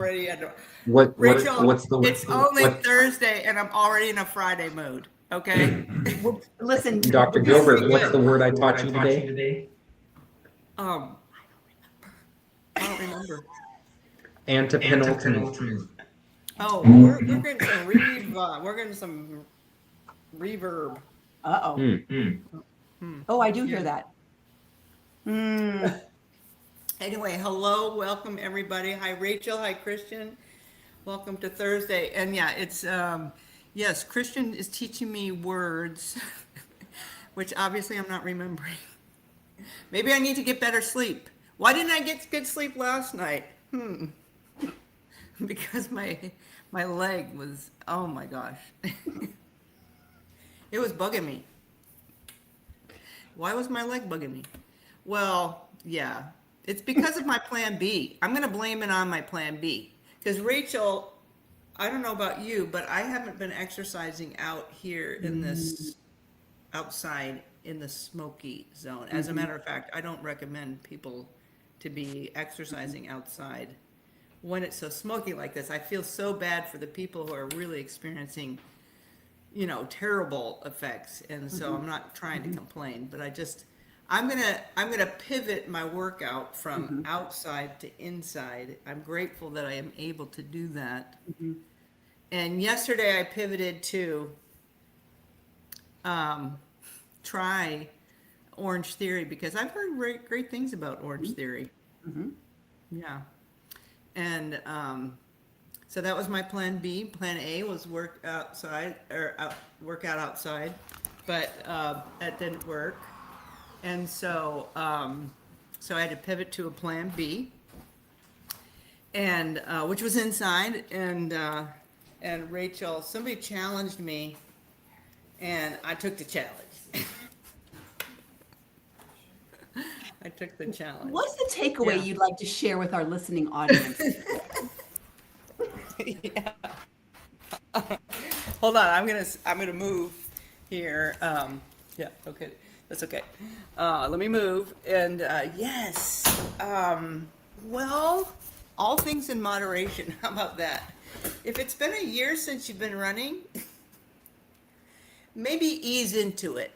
already at Rachel, what's the it's only Thursday and I'm already in a Friday mood. Okay. Well, listen, Dr. Gilbert, what's the word I taught you today? I don't remember. Antepenultimate. Oh, we're getting some we're getting some reverb. uh-oh. Oh, I do hear that. Anyway, hello, welcome everybody. Hi Rachel, hi Christian. Welcome to Thursday. And yeah, it's yes, Christian is teaching me words which obviously I'm not remembering. Maybe I need to get better sleep. Why didn't I get good sleep last night? Because my leg was, oh my gosh. It was bugging me. Why was my leg bugging me? Well, yeah, it's because of my plan B. I'm going to blame it on my plan B. Because Rachel, I don't know about you, but I haven't been exercising out here in this, outside in the smoky zone. As a matter of fact, I don't recommend people to be exercising outside when it's so smoky like this. I feel so bad for the people who are really experiencing, terrible effects. And so I'm not trying to complain, but I'm gonna pivot my workout from outside to inside. I'm grateful that I am able to do that. And yesterday I pivoted to try Orange Theory because I've heard great things about Orange Theory. Yeah. And so that was my plan B. Plan A was work outside workout outside, but that didn't work. And so so I had to pivot to a plan B, and which was inside. And Rachel, somebody challenged me, and I took the challenge. I took the challenge. What's the takeaway you'd like to share with our listening audience? Yeah. Hold on, I'm gonna move here. Yeah, okay, that's okay. Let me move. And yes, well, all things in moderation. How about that? If it's been a year since you've been running, maybe ease into it.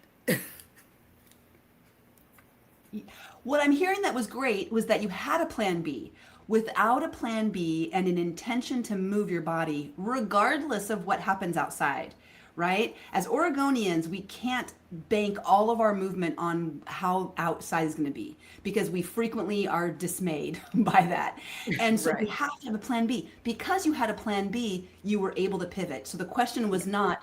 What I'm hearing that was great was that you had a plan B. Without a plan B and an intention to move your body, regardless of what happens outside, right? As Oregonians, we can't bank all of our movement on how outside is going to be because we frequently are dismayed by that. And so we have to have a plan B. Because you had a plan B, you were able to pivot. So the question was not,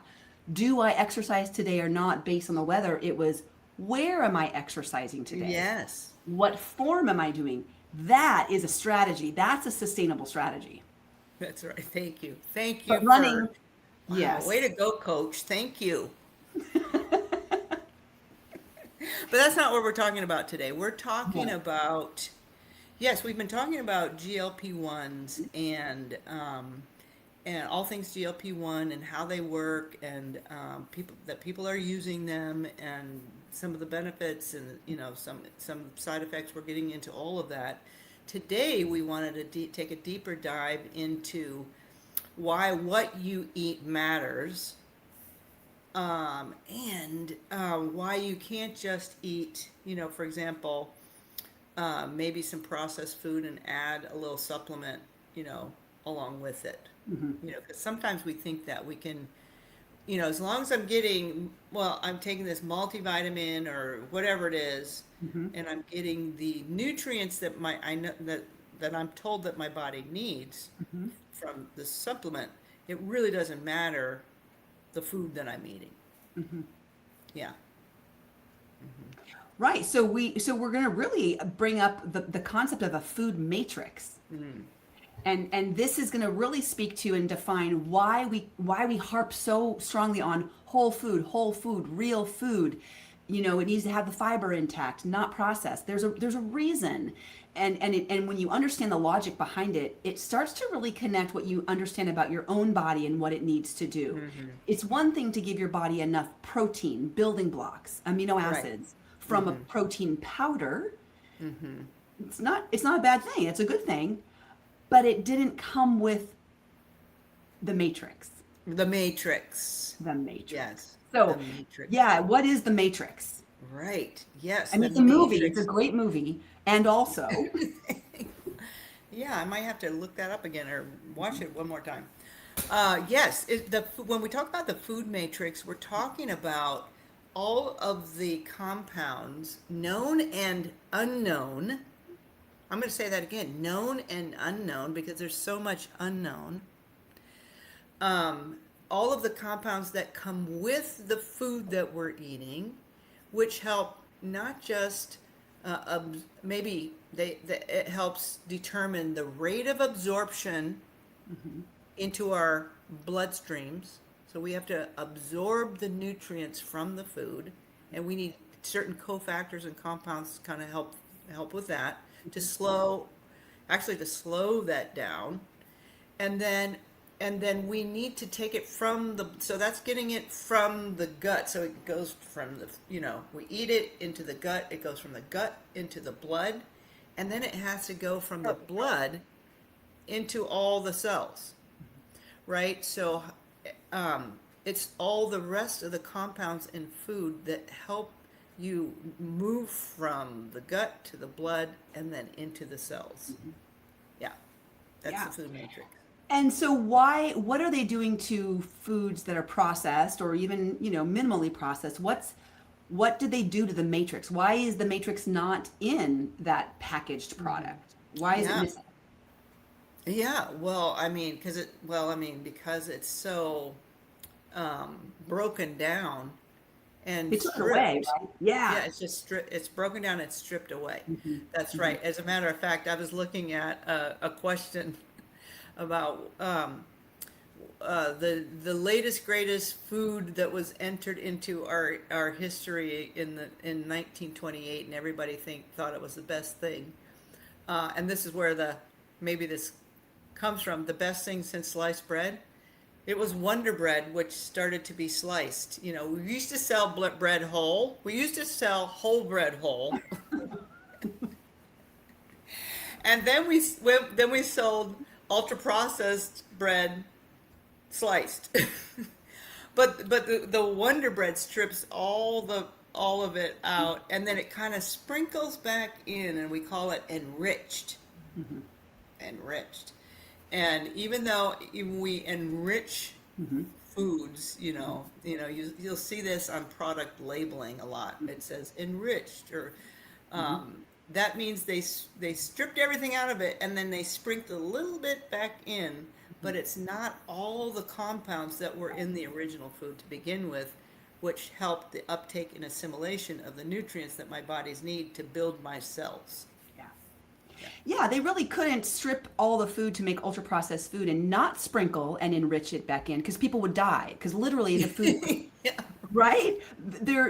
do I exercise today or not based on the weather? It was, where am I exercising today? Yes. What form am I doing? That is a strategy. That's a sustainable strategy. That's right. Thank you. Thank you. But running, wow, yes. Way to go, coach. Thank you. But that's not what we're talking about today. We're talking about, yes, we've been talking about GLP1s and all things GLP1 and how they work and people are using them and some of the benefits and some side effects. We're getting into all of that. Today we wanted to take a deeper dive into why what you eat matters, and why you can't just eat, for example, maybe some processed food and add a little supplement, along with it. Because sometimes we think that we can, as long as I'm taking this multivitamin or whatever it is, and I'm getting the nutrients that I know that I'm told that my body needs from the supplement, it really doesn't matter the food that I'm eating. Yeah. Right. So we're going to really bring up the concept of a food matrix. And this is going to really speak to and define why we harp so strongly on whole food, real food. It needs to have the fiber intact, not processed. There's a reason. And when you understand the logic behind it, it starts to really connect what you understand about your own body and what it needs to do. It's one thing to give your body enough protein, building blocks, amino acids from a protein powder. It's not a bad thing. It's a good thing. but it didn't come with the matrix. The Matrix. The matrix. Yes. So, The Matrix. yeah, what is the matrix? Right. Yes. I mean, The it's a movie. It's Matrix. a great movie. And also, Yeah, I might have to look that up again or watch it one more time. Yes, when we talk about the food matrix, we're talking about all of the compounds, known and unknown. I'm going to say that again, known and unknown, because there's so much unknown. All of the compounds that come with the food that we're eating, which help not just maybe it helps determine the rate of absorption into our bloodstreams. So we have to absorb the nutrients from the food, and we need certain cofactors and compounds to kind of help with that to slow that down. And then we need to take it so that's getting it from the gut. So it goes from we eat it into the gut, it goes from the gut into the blood, and then it has to go from the blood into all the cells, right? So it's all the rest of the compounds in food that help you move from the gut to the blood and then into the cells. Yeah, that's the food matrix. and so what are they doing to foods that are processed or even, minimally processed? What did they do to the matrix? Why is the matrix not in that packaged product? Why is it missing? Yeah, well, I mean, because it's so broken down and They took it stripped. away, right? Yeah. Yeah, it's broken down and stripped away. That's right. As a matter of fact, I was looking at a question about the latest greatest food that was entered into our history in 1928, and everybody thought it was the best thing. And this is where maybe this comes from, the best thing since sliced bread. It was Wonder Bread, which started to be sliced. We used to sell bread whole. We used to sell whole bread whole. And then we sold ultra processed bread sliced. but the Wonder Bread strips all of it out, and then it kind of sprinkles back in, and we call it enriched. Enriched. And even though we enrich foods, you'll see this on product labeling a lot. It says enriched, or that means they stripped everything out of it and then they sprinkled a little bit back in, but it's not all the compounds that were in the original food to begin with, which help the uptake and assimilation of the nutrients that my bodies need to build my cells. Yeah, they really couldn't strip all the food to make ultra processed food and not sprinkle and enrich it back in, because people would die. Because literally the food, right?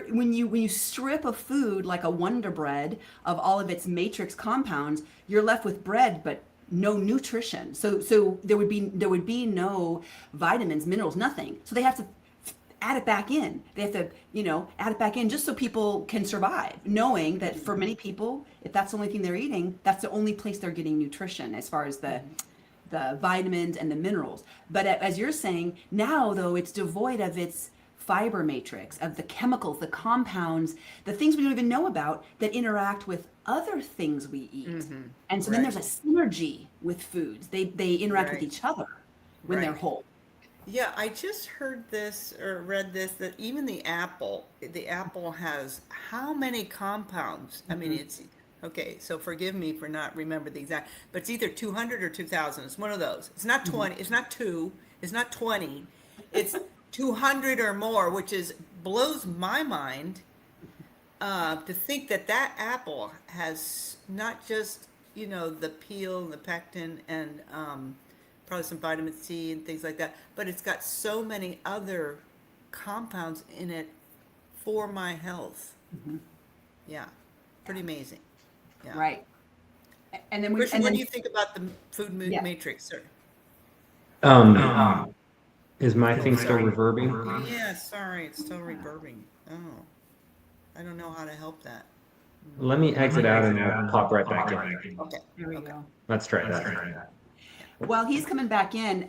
When you strip a food like a Wonder Bread of all of its matrix compounds, you're left with bread, but no nutrition. So there would be no vitamins, minerals, nothing. So they have to add it back in. They have to, add it back in just so people can survive, knowing that for many people, if that's the only thing they're eating, that's the only place they're getting nutrition as far as the vitamins and the minerals. But as you're saying, now though, it's devoid of its fiber matrix, of the chemicals, the compounds, the things we don't even know about that interact with other things we eat. And so then there's a synergy with foods. They interact with each other when they're whole. Yeah, I just heard this or read this, that even the apple has how many compounds? I mean, it's okay, so forgive me for not remembering the exact, but it's either 200 or 2000. It's one of those. It's not 20, it's not 2, it's not 20. It's 200 or more, which blows my mind to think that apple has not just, the peel and the pectin and probably some vitamin C and things like that, but it's got so many other compounds in it for my health. Yeah, pretty amazing. Yeah. Right. And then Christian, what do you think about the food matrix, sir? Is my thing still reverbing? Yeah, sorry, it's still reverbing. Oh, I don't know how to help that. Let me exit out and I'll pop right back in. Okay. There we go. Let's try that. While he's coming back in,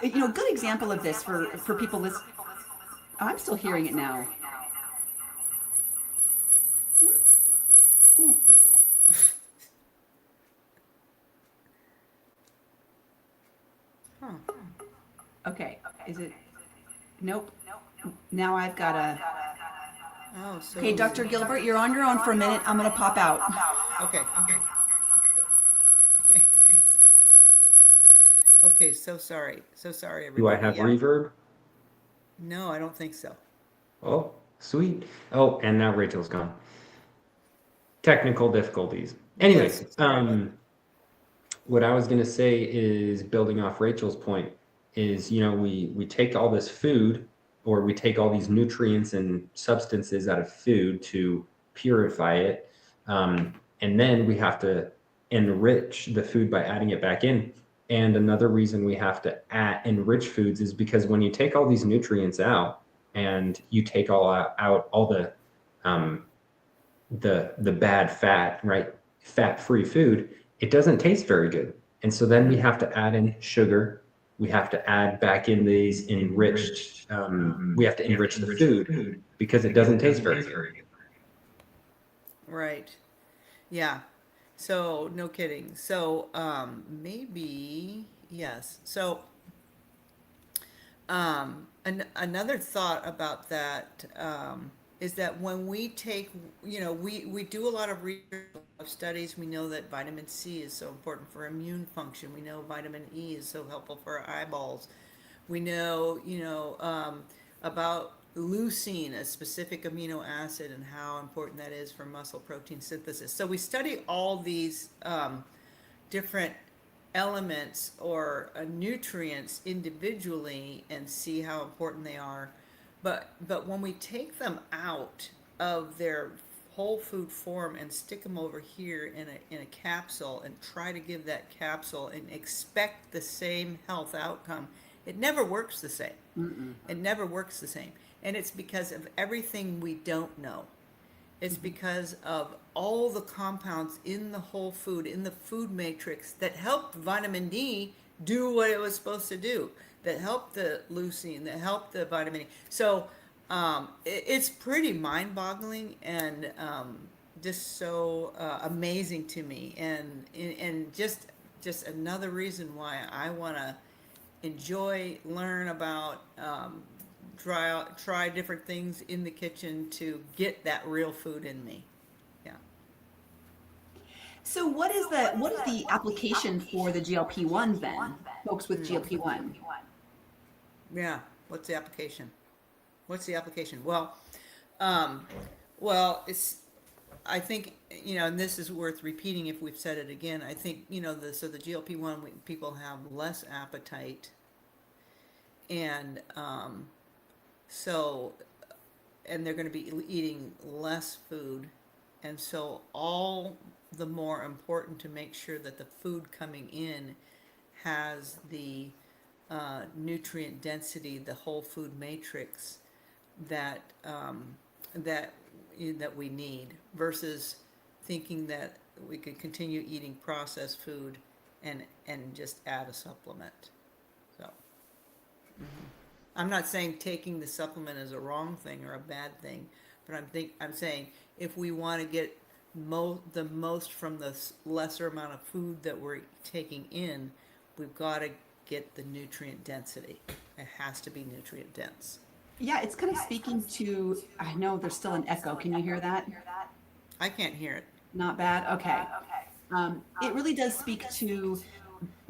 good example of this for people listening. I'm still hearing it now. Ooh. Huh. Okay. Is it? Nope. Now I've got a. Oh, so. Okay, Dr. Gilbert, you're on your own for a minute. I'm going to pop out. Okay. Okay, so sorry. So sorry, Do I everybody. have Yeah. reverb? No, I don't think so. Oh, sweet. Oh, and now Rachel's gone. Technical difficulties. Anyways, Yes, sorry. what I was going to say is building off Rachel's point is, we take all this food, or we take all these nutrients and substances out of food to purify it. And then we have to enrich the food by adding it back in. And another reason we have to enrich foods is because when you take all these nutrients out and you take out all the bad fat, right? Fat-free food, it doesn't taste very good. And so then we have to add in sugar. We have to add back in these enriched, we have to enrich the food because it doesn't taste very good. Right. Yeah. So, no kidding. So, maybe, yes. So, another thought about that is that when we take, we do a lot of research studies. We know that vitamin C is so important for immune function. We know vitamin E is so helpful for our eyeballs. We know, about leucine, a specific amino acid, and how important that is for muscle protein synthesis. So we study all these different elements or nutrients individually and see how important they are. But when we take them out of their whole food form and stick them over here in a capsule and try to give that capsule and expect the same health outcome, it never works the same. It never works the same. And it's because of everything we don't know. It's because of all the compounds in the whole food, in the food matrix, that helped vitamin D do what it was supposed to do, that helped the leucine, that helped the vitamin E. So it's pretty mind-boggling and just so amazing to me, and just another reason why I want to enjoy, learn about, try different things in the kitchen to get that real food in me. Yeah. So what is the application for the GLP-1s then? Folks with GLP-1. Yeah. What's the application? What's the application? Um, it's, I think, and this is worth repeating if we've said it again. I think, so the GLP-1, people have less appetite. And, so, and they're going to be eating less food. And so all the more important to make sure that the food coming in has the nutrient density, the whole food matrix that that that we need, versus thinking that we could continue eating processed food and just add a supplement. So I'm not saying taking the supplement is a wrong thing or a bad thing, but I'm saying if we want to get the most from the lesser amount of food that we're taking in, we've got to get the nutrient density. It has to be nutrient dense. Yeah, it's kind of speaking to, I know there's still an echo. Can you hear that? I can't hear it. Not bad? Okay. It really does speak to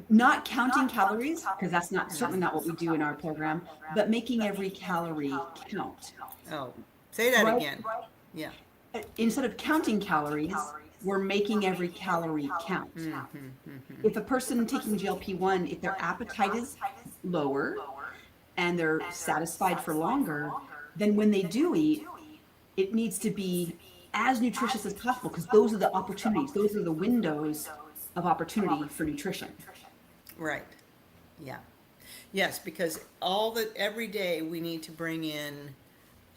not counting calories, because that's certainly not what we do in our program, but making every calorie count. Oh, say that Right? again. Yeah. Instead of counting calories, we're making every calorie count. If a person taking GLP-1, if their appetite is lower and they're satisfied for longer, then when they do eat, it needs to be as nutritious as possible, because those are the opportunities, those are the windows of opportunity for nutrition. Right. Yeah. Yes, because every day we need to bring in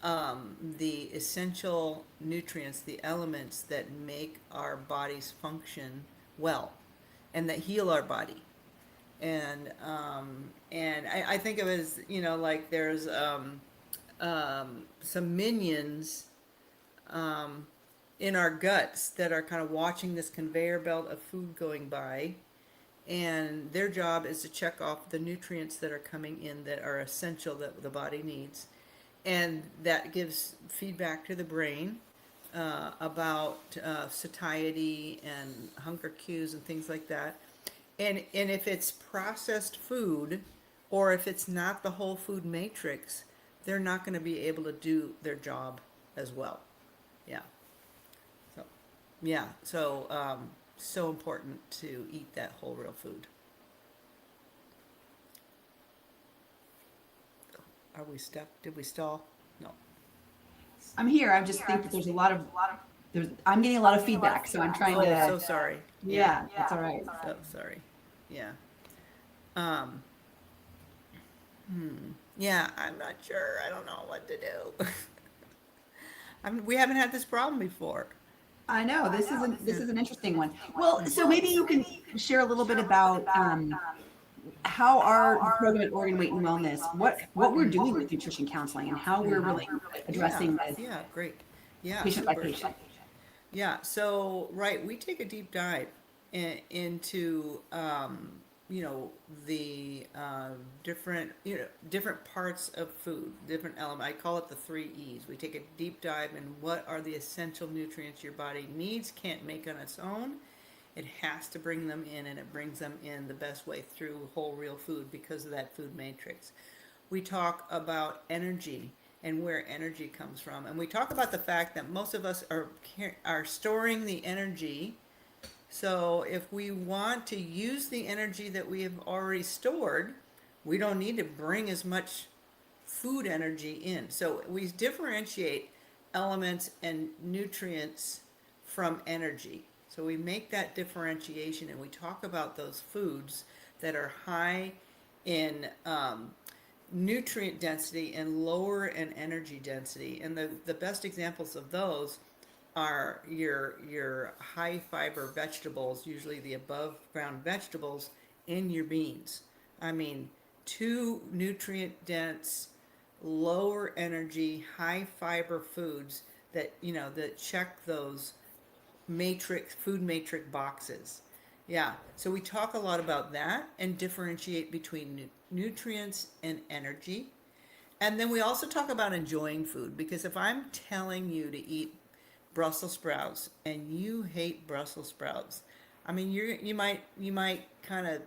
the essential nutrients, the elements that make our bodies function well and that heal our body. And I think of it as, like there's some minions in our guts that are kind of watching this conveyor belt of food going by, and their job is to check off the nutrients that are coming in that are essential that the body needs, and that gives feedback to the brain about satiety and hunger cues and things like that. And if it's processed food, or if it's not the whole food matrix, they're not going to be able to do their job as well. Yeah. So, yeah. So important to eat that whole real food. Are we stuck? Did we stall? No. I'm here. I just think that there's a lot of I'm getting a lot of feedback, so I'm trying Oh, to. so sorry. Yeah, that's all right. So sorry. Yeah. Yeah, I'm not sure. I don't know what to do. We haven't had this problem before. I know this is an interesting one. Well, so maybe you can share a little bit about how our program at Oregon Weight and Wellness, what we're doing with nutrition counseling and how we're really addressing this Yeah, great. Yeah, patient by super. patient. Yeah, so right, we take a deep dive into the different parts of food, different element. I call it the 3 E's. We take a deep dive in what are the essential nutrients your body needs, can't make on its own. It has to bring them in, and it brings them in the best way through whole real food because of that food matrix. We talk about energy and where energy comes from, and we talk about the fact that most of us are storing the energy. So if we want to use the energy that we have already stored, we don't need to bring as much food energy in. So we differentiate elements and nutrients from energy. So we make that differentiation, and we talk about those foods that are high in nutrient density and lower in energy density. And the best examples of those are your high fiber vegetables, usually the above ground vegetables, in your beans. I mean, 2 nutrient dense, lower energy, high fiber foods that that check those food matrix boxes. Yeah, so we talk a lot about that and differentiate between nutrients and energy. And then we also talk about enjoying food, because if I'm telling you to eat Brussels sprouts and you hate Brussels sprouts, I mean, you might kind of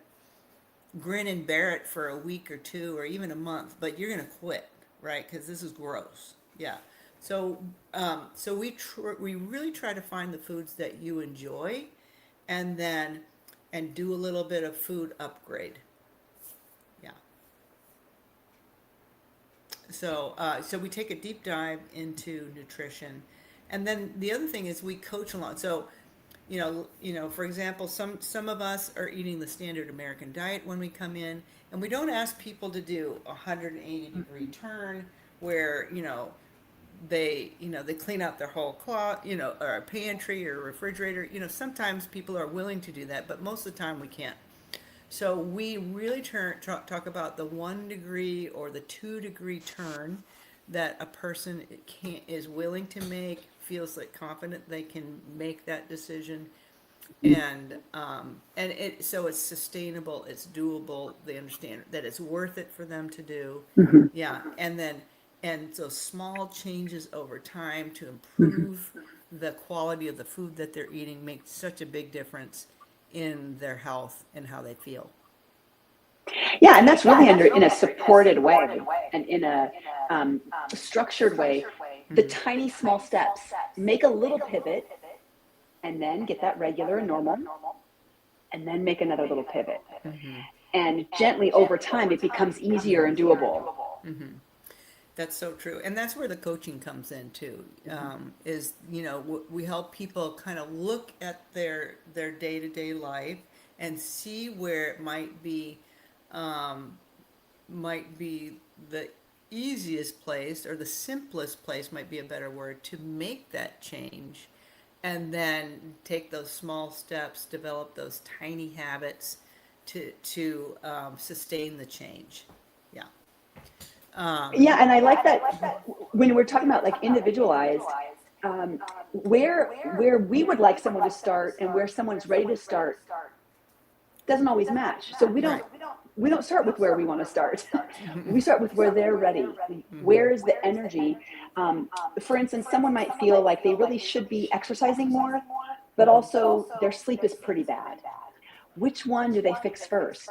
grin and bear it for a week or 2 or even a month, but you're gonna quit, right? Because this is gross. Yeah. So we really try to find the foods that you enjoy, and do a little bit of food upgrade. Yeah. So we take a deep dive into nutrition, and then the other thing is we coach along. So, for example, some of us are eating the standard American diet when we come in, and we don't ask people to do a 180-degree turn where they clean out their whole closet, or a pantry or a refrigerator. Sometimes people are willing to do that, but most of the time we can't. So we really talk about the 1 degree or the 2 degree turn that a person is willing to make, feels like confident they can make that decision, and so it's sustainable, it's doable. They understand that it's worth it for them to do. Yeah, and so small changes over time to improve the quality of the food that they're eating make such a big difference in their health and how they feel. Yeah, and that's really in a supported way and in a structured way. The tiny small steps, make a little pivot, and then get that regular and normal, and then make another little pivot. And gently over time, it becomes easier and doable. That's so true. And that's where the coaching comes in too, is, we help people kind of look at their day-to-day life and see where it might be the easiest place, or the simplest place might be a better word, to make that change, and then take those small steps, develop those tiny habits to sustain the change. Yeah. Yeah, and I like that when we're talking about like individualized, where we would like someone to start and where someone's ready to start doesn't always match. So we don't start with where we want to start. We start with where they're ready. Where is the energy? For instance, someone might feel like they really should be exercising more, but also their sleep is pretty bad. Which one do they fix first?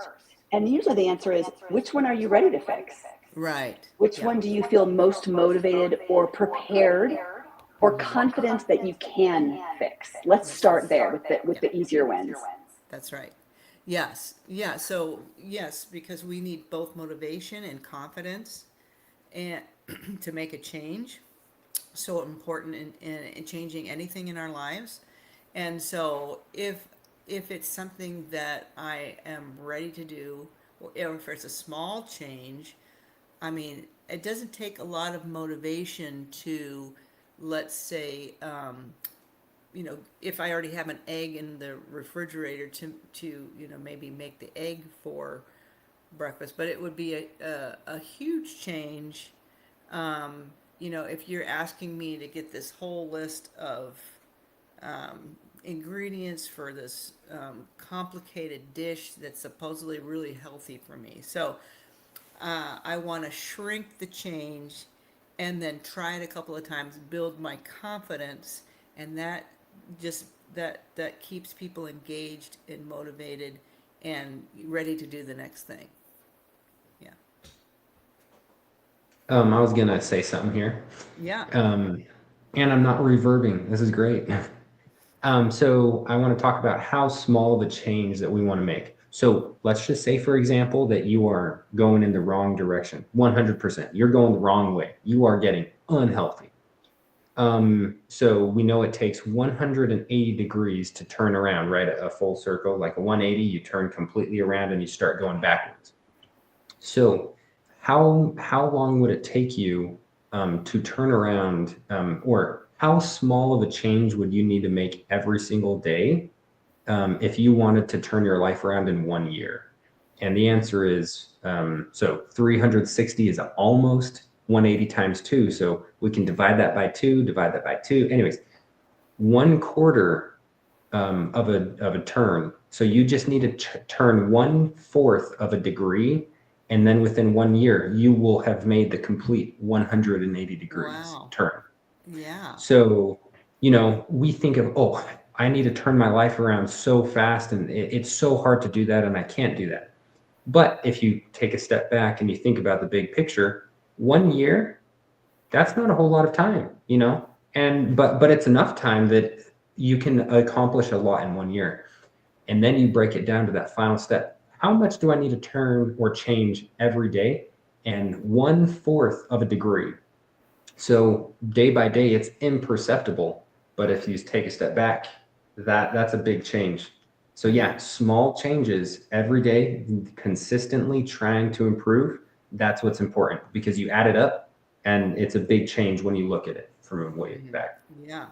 And usually the answer is, which one are you ready to fix? Right. Which one do you feel most motivated or prepared or confident that you can fix? Let's start there with the easier wins. That's right. Yes. Yeah. So yes, because we need both motivation and confidence and to make a change. So important in changing anything in our lives. And so if it's something that I am ready to do, or if it's a small change, I mean, it doesn't take a lot of motivation to, let's say, if I already have an egg in the refrigerator to maybe make the egg for breakfast, but it would be a huge change. If you're asking me to get this whole list of ingredients for this complicated dish that's supposedly really healthy for me. So I want to shrink the change and then try it a couple of times, build my confidence, and that just that keeps people engaged and motivated and ready to do the next thing. Yeah. I was gonna say something here. Yeah. And I'm not reverbing. This is great. So I want to talk about how small of a change that we want to make. So let's just say, for example, that you are going in the wrong direction. 100%. You're going the wrong way. You are getting unhealthy. So we know it takes 180 degrees to turn around, right? A full circle, like a 180, you turn completely around and you start going backwards. So how long would it take you to turn around, or how small of a change would you need to make every single day if you wanted to turn your life around in 1 year? And the answer is so 360 is almost 180 times 2. So we can divide that by 2, divide that by 2. Anyways, 1/4 of a turn. So you just need to turn 1/4 of a degree, and then within 1 year, you will have made the complete 180 degrees Wow. turn. Yeah. So, we think of, oh, I need to turn my life around so fast, and it's so hard to do that, and I can't do that. But if you take a step back and you think about the big picture, 1 year, that's not a whole lot of time, and but it's enough time that you can accomplish a lot in 1 year. And then you break it down to that final step. How much do I need to turn or change every day? And 1/4 of a degree. So day by day, it's imperceptible. But if you take a step back, that's a big change. So yeah, small changes every day, consistently trying to improve. That's what's important, because you add it up, and it's a big change when you look at it from way back. Yeah.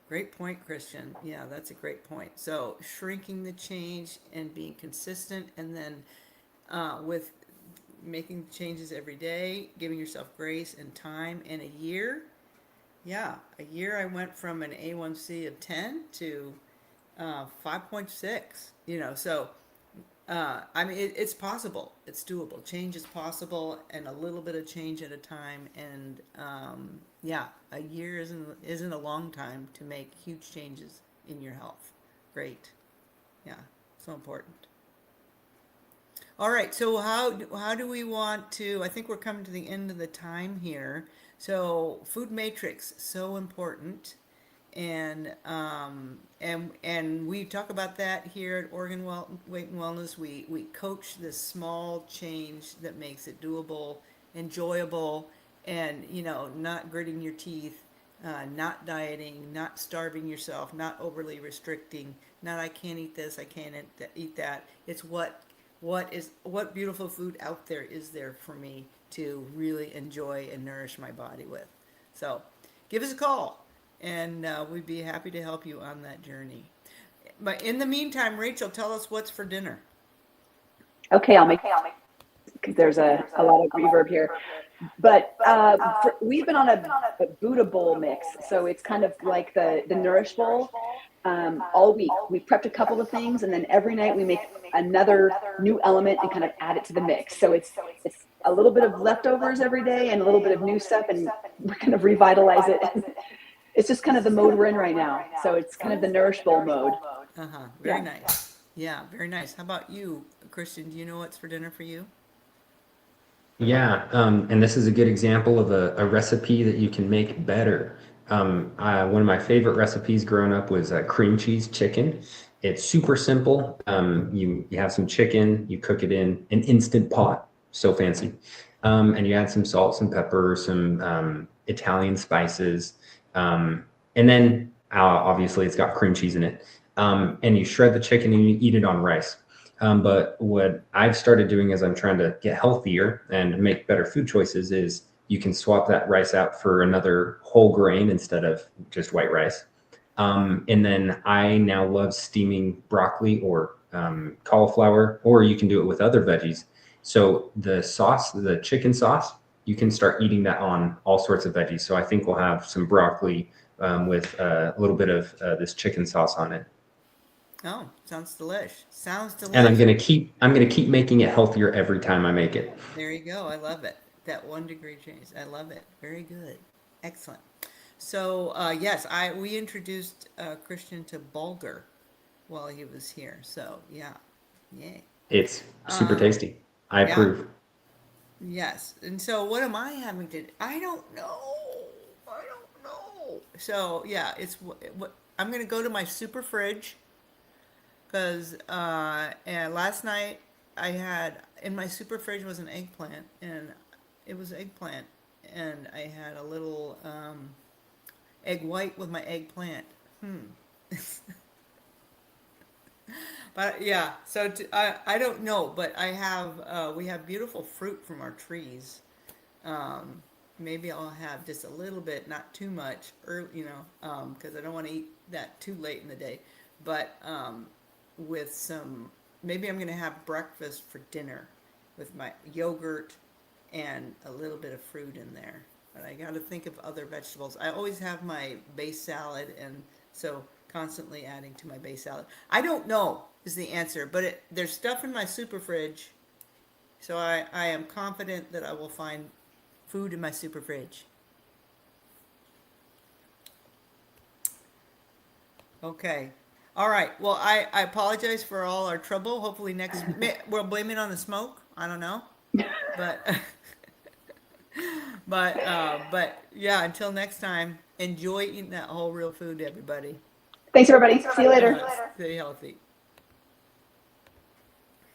Great point, Christian. Yeah, that's a great point. So shrinking the change and being consistent, and then with making changes every day, giving yourself grace and time. In a year, yeah, a year I went from an A1C of 10 to 5.6. So I mean, it's possible. It's doable. Change is possible, and a little bit of change at a time. And yeah, a year isn't a long time to make huge changes in your health. Great. Yeah, so important. All right. So how do we want to? I think we're coming to the end of the time here. So food matrix, so important. And we talk about that here at Weight and Wellness. We coach this small change that makes it doable, enjoyable, and not gritting your teeth, not dieting, not starving yourself, not overly restricting, not I can't eat this, I can't eat that. It's what beautiful food out there is there for me to really enjoy and nourish my body with. So give us a call, and we'd be happy to help you on that journey. But in the meantime, Rachel, tell us what's for dinner. Okay, I'll make, because there's a lot of reverb here. But we've been on a Buddha bowl mix. So it's kind of like the Nourish bowl all week. We prepped a couple of things, and then every night we make another new element and kind of add it to the mix. So it's a little bit of leftovers every day and a little bit of new stuff, and we're kind of revitalize it. It's just kind of the mode we're in right now. So it's kind of the Nourish bowl mode. Very nice. Yeah, very nice. How about you, Christian? Do you know what's for dinner for you? Yeah, and this is a good example of a recipe that you can make better. One of my favorite recipes growing up was cream cheese chicken. It's super simple. You have some chicken, you cook it in an instant pot, so fancy, and you add some salt, some pepper, some Italian spices, and then obviously it's got cream cheese in it. And you shred the chicken and you eat it on rice. But what I've started doing as I'm trying to get healthier and make better food choices is you can swap that rice out for another whole grain instead of just white rice. And then I now love steaming broccoli or cauliflower, or you can do it with other veggies. So the sauce, the chicken sauce, you can start eating that on all sorts of veggies. So I think we'll have some broccoli with a little bit of this chicken sauce on it. Oh, sounds delish. Sounds delicious. And I'm gonna keep making it healthier every time I make it. There you go. I love it. That 1 degree change. I love it. Very good. Excellent. So yes, we introduced Christian to bulgur while he was here. So yeah, yay. It's super tasty. I approve. Yes. And so what am I having to? I don't know. So yeah, it's what I'm gonna go to my super fridge. Because and last night I had in my super fridge was an eggplant, and it was eggplant, and I had a little egg white with my eggplant. But yeah, so I don't know, but I have we have beautiful fruit from our trees. Maybe I'll have just a little bit, not too much, early, because I don't want to eat that too late in the day, but. With some, maybe I'm going to have breakfast for dinner with my yogurt and a little bit of fruit in there. But I got to think of other vegetables. I always have my base salad, and so constantly adding to my base salad. I don't know is the answer, but there's stuff in my super fridge, so I am confident that I will find food in my super fridge. Okay. All right. Well, I apologize for all our trouble. Hopefully we'll blame it on the smoke. I don't know, but but yeah. Until next time, enjoy eating that whole real food, everybody. Thanks, everybody. See you later. Stay healthy.